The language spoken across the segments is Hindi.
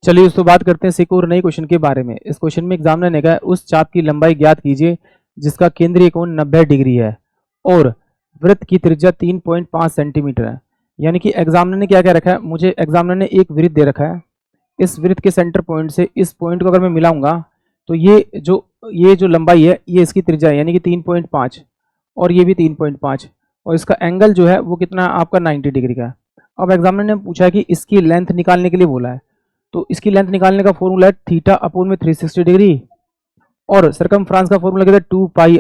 चलिए दोस्तों बात करते हैं एक और नए क्वेश्चन के बारे में। इस क्वेश्चन में एग्जामिनर ने कहा उस चाप की लंबाई ज्ञात कीजिए जिसका केंद्रीय कोण 90 डिग्री है और वृत्त की त्रिज्या 3.5 सेंटीमीटर है। यानी कि एग्जामिनर ने क्या क्या रखा है, मुझे एग्जामिनर ने एक वृत्त दे रखा है। इस वृत्त के सेंटर पॉइंट से इस पॉइंट को अगर मैं मिलाऊंगा तो ये जो लंबाई है ये इसकी त्रिज्या है यानी कि 3.5 और ये भी 3.5 और इसका एंगल जो है वो कितना आपका 90 डिग्री का है। अब एग्जामिनर ने पूछा है कि इसकी लेंथ निकालने के लिए बोला है, तो इसकी लेंथ निकालने का फॉर्मूला है थीटा अपोन में 360 डिग्री और सरकमफ्रांस का फॉर्मूला कितना 2 पाई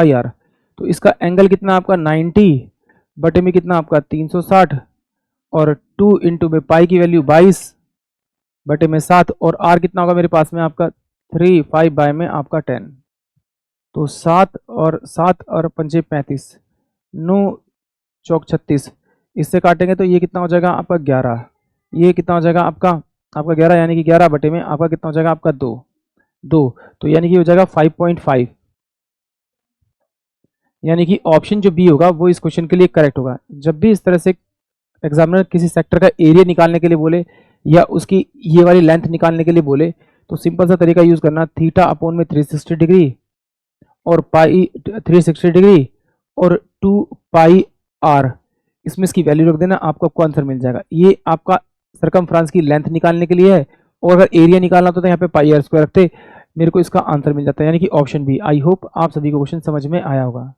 आर। तो इसका एंगल कितना आपका 90 बटे में कितना आपका 360 और 2 इंटू में पाई की वैल्यू 22 बटे में 7 और आर कितना होगा मेरे पास में आपका 3 5 बाय में आपका 10। तो 7 और 5 35 9 चौक 36, इससे काटेंगे तो ये कितना हो जाएगा आपका 11। ये कितना हो जाएगा आपका 11 यानी कि 11 बटे में आपका कितना हो जाएगा आपका 2 तो यानी कि हो जाएगा 5.5। यानी कि ऑप्शन जो बी होगा वो इस क्वेश्चन के लिए करेक्ट होगा। जब भी इस तरह से एग्जामिनर किसी सेक्टर का एरिया निकालने के लिए बोले या उसकी ये वाली लेंथ निकालने के लिए बोले तो सिंपल सा तरीका यूज करना, थीटा अपोन में 360 डिग्री और पाई 360 डिग्री और 2 पाई आर, इसमें इसकी वैल्यू रख देना, आपको आंसर मिल जाएगा। ये आपका सरकमफ्रांस की लेंथ निकालने के लिए है और अगर एरिया निकालना होता तो यहाँ पे पाई आर स्क्वायर रखते, मेरे को इसका आंसर मिल जाता है यानी कि ऑप्शन बी। आई होप आप सभी को क्वेश्चन समझ में आया होगा।